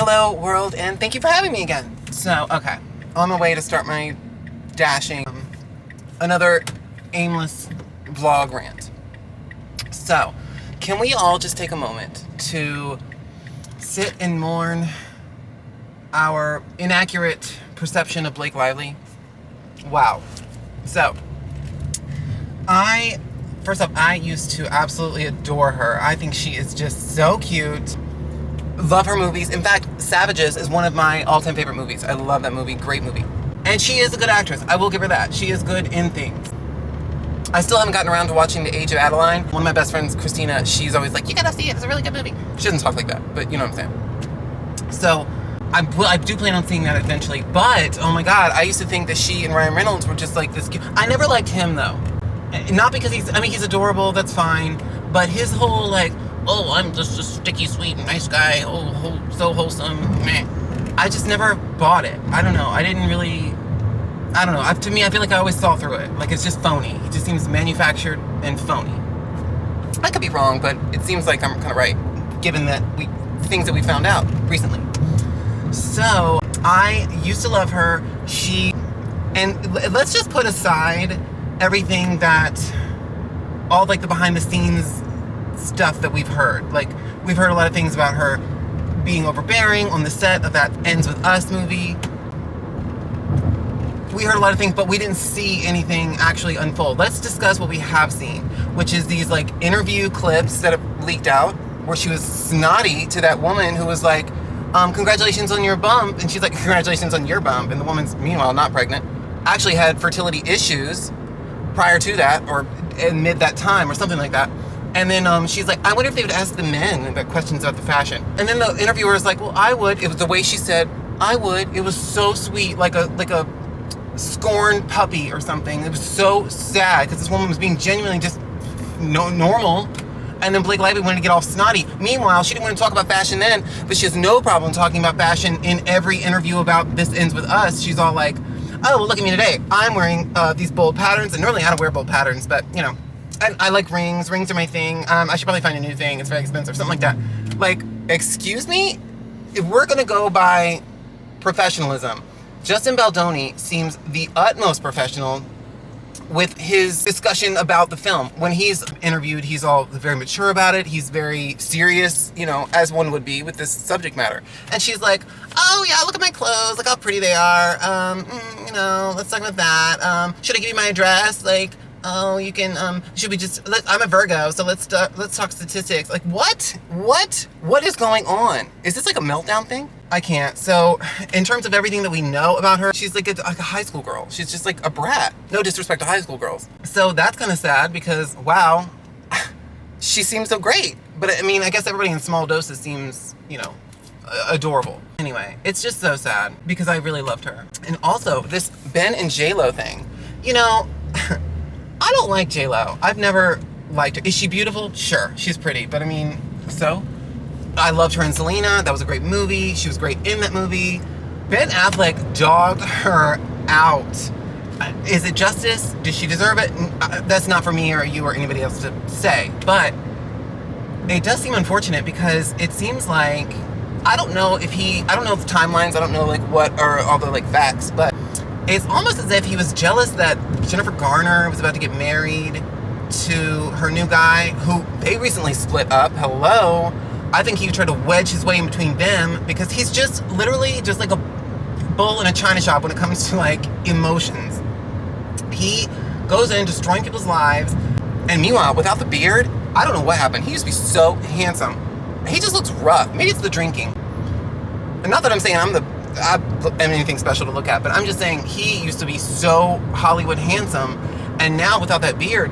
Hello world, and thank you for having me again. So, okay, on the way to start my dashing, another aimless vlog rant. So, can we all just take a moment to sit and mourn our inaccurate perception of Blake Lively? Wow. So, first off, I used to absolutely adore her. I think she is just so cute. Love her movies. In fact, Savages is one of my all-time favorite movies. I love that movie. Great movie. And she is a good actress. I will give her that. She is good in things. I still haven't gotten around to watching The Age of Adeline. One of my best friends, Christina, she's always like, you gotta see it. It's a really good movie. She doesn't talk like that, but you know what I'm saying. So, I do plan on seeing that eventually. But, oh my god, I used to think that she and Ryan Reynolds were just like this cute. I never liked him, though. Not because he's adorable, that's fine. But his whole, like, oh, I'm just a sticky, sweet, nice guy. Oh, so wholesome. Meh. I just never bought it. I don't know. I don't know. To me, I feel like I always saw through it. Like, it's just phony. It just seems manufactured and phony. I could be wrong, but it seems like I'm kind of right, given that things that we found out recently. So, I used to love her. And let's just put aside everything that, all like the behind the scenes stuff that we've heard. Like, we've heard a lot of things about her being overbearing on the set of that Ends With Us movie. We heard a lot of things, but we didn't see anything actually unfold. Let's discuss what we have seen, which is these like interview clips that have leaked out where she was snotty to that woman who was like, congratulations on your bump. And she's like, congratulations on your bump. And the woman's, meanwhile, not pregnant, actually had fertility issues prior to that, or amid that time, or something like that. And then she's like, I wonder if they would ask the men about questions about the fashion. And then the interviewer was like, well, I would. It was the way she said, I would. It was so sweet, like a scorned puppy or something. It was so sad because this woman was being genuinely just normal. And then Blake Lively wanted to get all snotty. Meanwhile, she didn't want to talk about fashion then, but she has no problem talking about fashion in every interview about This Ends With Us. She's all like, oh, well, look at me today. I'm wearing these bold patterns. And normally I don't wear bold patterns, but, you know. I like rings. Rings are my thing. I should probably find a new thing. It's very expensive. Something like that. Like, excuse me? If we're going to go by professionalism, Justin Baldoni seems the utmost professional with his discussion about the film. When he's interviewed, he's all very mature about it. He's very serious, you know, as one would be with this subject matter. And she's like, oh yeah, look at my clothes. Look how pretty they are. You know, let's talk about that. Should I give you my address? Like, oh, you can, should we just, I'm a Virgo, so let's talk statistics. Like, what? What is going on? Is this like a meltdown thing? I can't. So, in terms of everything that we know about her, she's like a high school girl. She's just like a brat. No disrespect to high school girls. So that's kind of sad because, wow, she seems so great. But I mean, I guess everybody in small doses seems, you know, adorable. Anyway, it's just so sad because I really loved her. And also, this Ben and J-Lo thing, you know, I don't like J-Lo. I've never liked her. Is she beautiful? Sure, she's pretty. But I mean, so? I loved her in Selena. That was a great movie. She was great in that movie. Ben Affleck dogged her out. Is it justice? Did she deserve it? That's not for me or you or anybody else to say. But it does seem unfortunate because it seems like, I don't know the timelines. I don't know like what are all the like facts, but it's almost as if he was jealous that Jennifer Garner was about to get married to her new guy, who they recently split up. Hello. I think he tried to wedge his way in between them because he's just literally just like a bull in a china shop when it comes to like emotions. He goes in destroying people's lives, and meanwhile, without the beard, I don't know what happened. He used to be so handsome. He just looks rough. Maybe it's the drinking. And not that I'm saying I'm anything special to look at, but I'm just saying he used to be so Hollywood handsome, and now without that beard,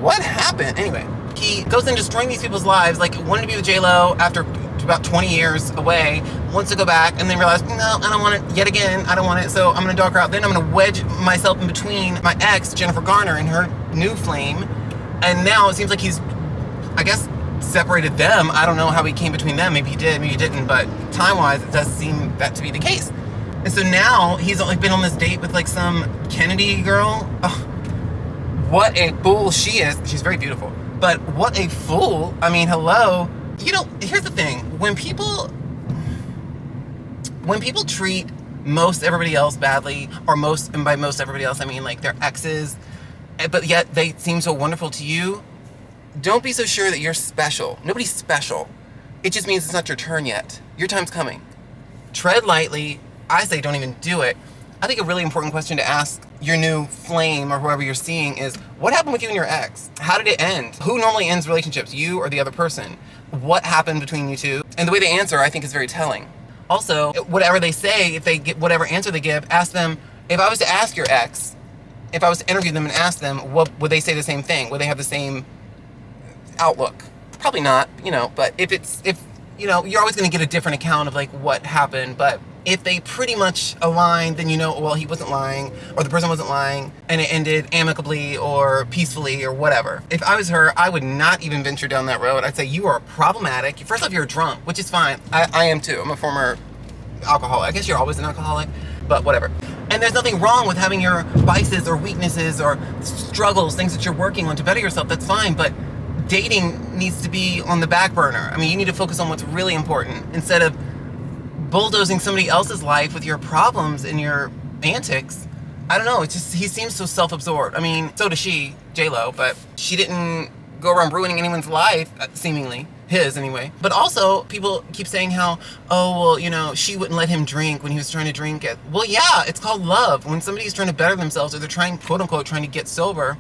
what happened? Anyway, he goes in destroying these people's lives, like wanted to be with J-Lo after about 20 years away, wants to go back, and then realized, no, I don't want it yet again, I don't want it, so I'm going to dog her out. Then I'm going to wedge myself in between my ex, Jennifer Garner, and her new flame, and now it seems like he's, I guess, separated them. I don't know how he came between them. Maybe he did, maybe he didn't, but time-wise, it does seem that to be the case. And so now he's like been on this date with like some Kennedy girl. Oh, what a fool she is. She's very beautiful, but what a fool. I mean, hello. You know, here's the thing. When people When people treat most everybody else badly, or most, and by most everybody else I mean like their exes, but yet they seem so wonderful to you, don't be so sure that you're special. Nobody's special. It just means it's not your turn yet. Your time's coming. Tread lightly. I say don't even do it. I think a really important question to ask your new flame or whoever you're seeing is, what happened with you and your ex? How did it end? Who normally ends relationships, you or the other person? What happened between you two? And the way they answer, I think, is very telling. Also, whatever they say, if they get whatever answer they give, ask them, if I was to ask your ex, if I was to interview them and ask them, what would they say the same thing? Would they have the same outlook? Probably not, but if you're always going to get a different account of like what happened, but if they pretty much align, then well, he wasn't lying, or the person wasn't lying, and it ended amicably or peacefully or whatever. If I was her, I would not even venture down that road. I'd say you are problematic. First off, you're a drunk, which is fine. I am too. I'm a former alcoholic. I guess you're always an alcoholic, but whatever. And there's nothing wrong with having your vices or weaknesses or struggles, things that you're working on to better yourself. That's fine, but dating needs to be on the back burner. I mean, you need to focus on what's really important instead of bulldozing somebody else's life with your problems and your antics. I don't know, it's just, he seems so self-absorbed. I mean, so does she, J-Lo, but she didn't go around ruining anyone's life, seemingly. His, anyway. But also, people keep saying how, oh, well, she wouldn't let him drink when he was trying to drink it. Well, yeah, it's called love. When somebody's trying to better themselves, or they're trying, quote-unquote, trying to get sober,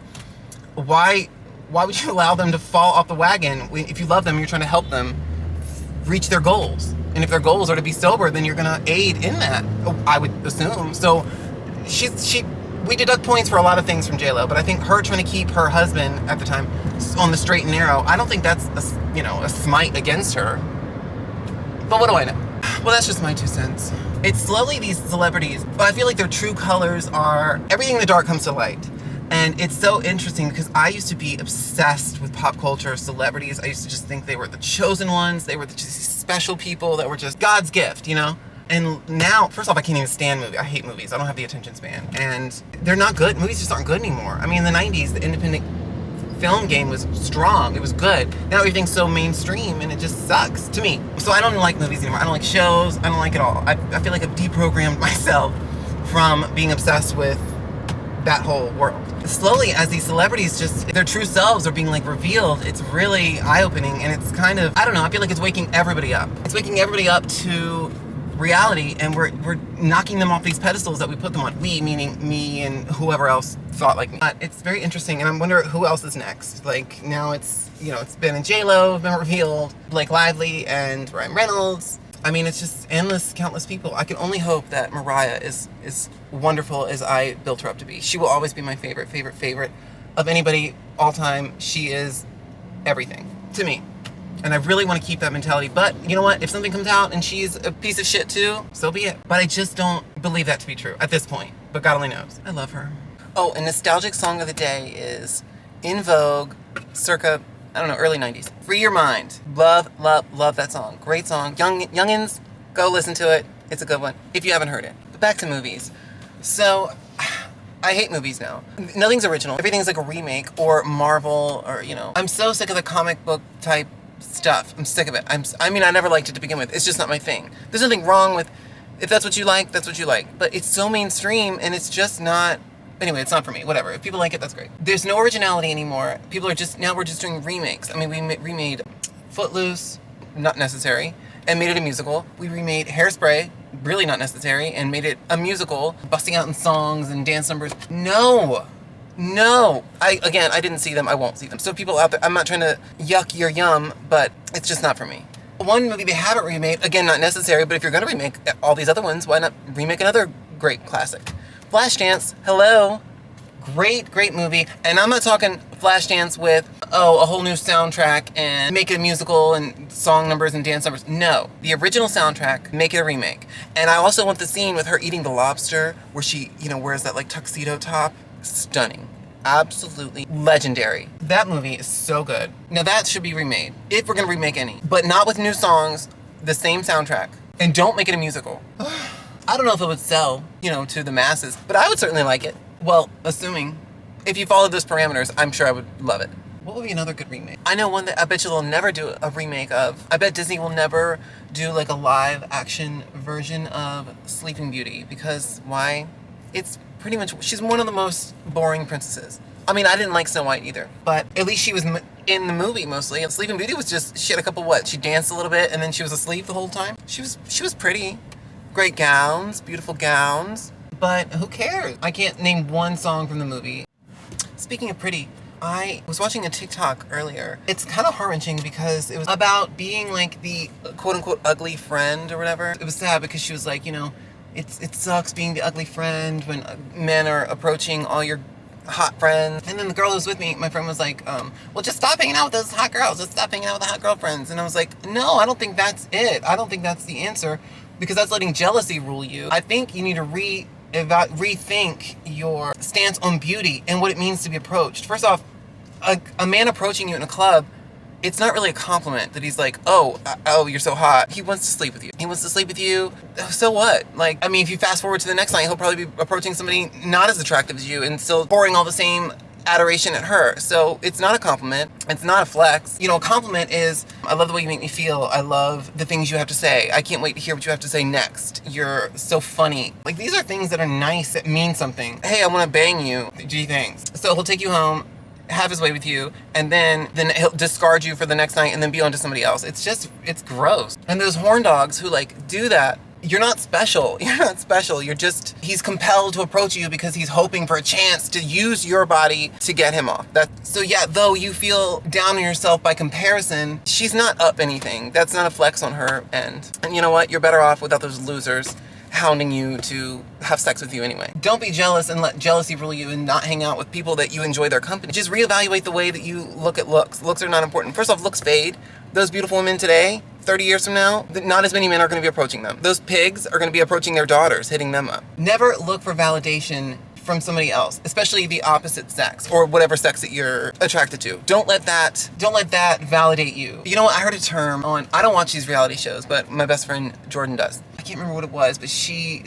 why would you allow them to fall off the wagon? If you love them, you're trying to help them reach their goals. And if their goals are to be sober, then you're going to aid in that, I would assume. So we deduct points for a lot of things from J-Lo, but I think her trying to keep her husband at the time on the straight and narrow, I don't think that's a smite against her. But what do I know? Well, that's just my 2 cents. It's slowly these celebrities, but I feel like their true colors are everything in the dark comes to light. And it's so interesting because I used to be obsessed with pop culture celebrities. I used to just think they were the chosen ones. They were just special people that were just God's gift, And now, first off, I can't even stand movies. I hate movies. I don't have the attention span. And they're not good. Movies just aren't good anymore. I mean, in the 90s, the independent film game was strong. It was good. Now everything's so mainstream and it just sucks to me. So I don't like movies anymore. I don't like shows. I don't like it all. I feel like I've deprogrammed myself from being obsessed with that whole world. Slowly, as these celebrities their true selves are being revealed, it's really eye-opening, and it's kind of, I don't know, I feel like it's waking everybody up. It's waking everybody up to reality, and we're knocking them off these pedestals that we put them on. We, meaning me and whoever else thought like me. It's very interesting, and I wonder who else is next. Now it's, it's Ben and J-Lo have been revealed, Blake Lively and Ryan Reynolds. I mean, it's just endless, countless people. I can only hope that Mariah is wonderful as I built her up to be. She will always be my favorite of anybody all time. She is everything to me. And I really want to keep that mentality. But you know what? If something comes out and she's a piece of shit too, so be it. But I just don't believe that to be true at this point. But God only knows. I love her. Oh, a nostalgic song of the day is In Vogue, circa, early 90s. Free Your Mind. Love that song. Great song. Youngins, go listen to it. It's a good one, if you haven't heard it. But back to movies. So, I hate movies now. Nothing's original. Everything's like a remake or Marvel or, I'm so sick of the comic book type stuff. I'm sick of it. I never liked it to begin with. It's just not my thing. There's nothing wrong with, if that's what you like, that's what you like. But it's so mainstream and it's just not, anyway, it's not for me. Whatever. If people like it, that's great. There's no originality anymore. We're just doing remakes. We remade Footloose, not necessary, and made it a musical. We remade Hairspray, really not necessary, and made it a musical, busting out in songs and dance numbers. No. I didn't see them. I won't see them. So people out there, I'm not trying to yuck your yum, but it's just not for me. One movie they haven't remade, again, not necessary, but if you're going to remake all these other ones, why not remake another great classic? Flashdance, hello. Great movie. And I'm not talking Flashdance with, a whole new soundtrack and make it a musical and song numbers and dance numbers. No. The original soundtrack, make it a remake. And I also want the scene with her eating the lobster where she, wears that tuxedo top. Stunning. Absolutely legendary. That movie is so good. Now that should be remade, if we're going to remake any. But not with new songs, the same soundtrack. And don't make it a musical. I don't know if it would sell, to the masses, but I would certainly like it. Well, assuming, if you follow those parameters, I'm sure I would love it. What would be another good remake? I know one that I bet you they'll never do a remake of. I bet Disney will never do like a live action version of Sleeping Beauty, because why? It's pretty much, she's one of the most boring princesses. I mean, I didn't like Snow White either, but at least she was in the movie mostly. And Sleeping Beauty was just, she had a couple what? She danced a little bit and then she was asleep the whole time. She was pretty. Great gowns, beautiful gowns, but who cares? I can't name one song from the movie. Speaking of pretty, I was watching a TikTok earlier. It's kind of heart-wrenching because it was about being like the quote-unquote ugly friend or whatever. It was sad because she was like, you know, it sucks being the ugly friend when men are approaching all your hot friends. And then the girl who was with me, my friend was like, well, just stop hanging out with those hot girls. Just stop hanging out with the hot girlfriends. And I was like, no, I don't think that's it. I don't think that's the answer, because that's letting jealousy rule you. I think you need to rethink your stance on beauty and what it means to be approached. First off, a man approaching you in a club, it's not really a compliment that he's like, oh, you're so hot. He wants to sleep with you. He wants to sleep with you. So what? Like, I mean, if you fast forward to the next night, he'll probably be approaching somebody not as attractive as you and still pouring all the same adoration at her. So it's not a compliment. It's not a flex. You know, a compliment is, I love the way you make me feel. I love the things you have to say. I can't wait to hear what you have to say next. You're so funny. Like, these are things that are nice, that mean something. Hey, I want to bang you. Gee, thanks. So he'll take you home, have his way with you, and then he'll discard you for the next night and then be on to somebody else. It's gross. And those horn dogs who like do that, you're not special. You're not special. He's compelled to approach you because he's hoping for a chance to use your body to get him off. So yeah, though you feel down on yourself by comparison, she's not up anything. That's not a flex on her end. And you know what? You're better off without those losers hounding you to have sex with you anyway. Don't be jealous and let jealousy rule you and not hang out with people that you enjoy their company. Just reevaluate the way that you look at looks. Looks are not important. First off, looks fade. Those beautiful women today, 30 years from now, not as many men are going to be approaching them. Those pigs are going to be approaching their daughters, hitting them up. Never look for validation from somebody else, especially the opposite sex or whatever sex that you're attracted to. Don't let that validate you. You know what? I heard a term on, I don't watch these reality shows, but my best friend Jordan does. I can't remember what it was, but she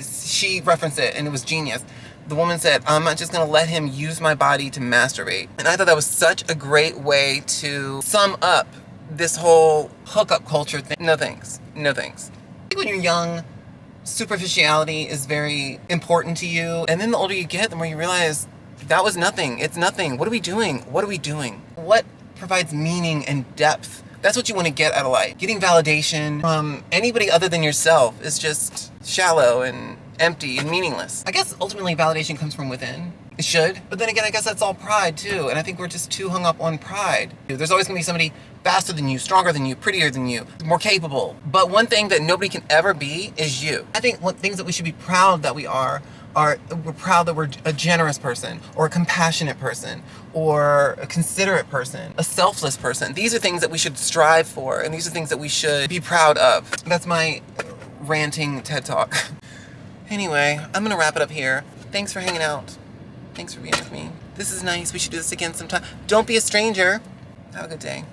referenced it and it was genius. The woman said, I'm not just gonna let him use my body to masturbate. And I thought that was such a great way to sum up this whole hookup culture thing. No thanks. No thanks. I think when you're young, superficiality is very important to you. And then the older you get, the more you realize that was nothing. It's nothing. What are we doing? What are we doing? What provides meaning and depth? That's what you want to get out of life. Getting validation from anybody other than yourself is just shallow and empty and meaningless. I guess ultimately validation comes from within. It should. But then again, I guess that's all pride too. And I think we're just too hung up on pride. There's always gonna be somebody faster than you, stronger than you, prettier than you, more capable. But one thing that nobody can ever be is you. I think one things that we should be proud that we are we're proud that we're a generous person, or a compassionate person, or a considerate person, a selfless person. These are things that we should strive for, and these are things that we should be proud of. That's my ranting TED Talk. Anyway, I'm gonna wrap it up here. Thanks for hanging out. Thanks for being with me. This is nice. We should do this again sometime. Don't be a stranger. Have a good day.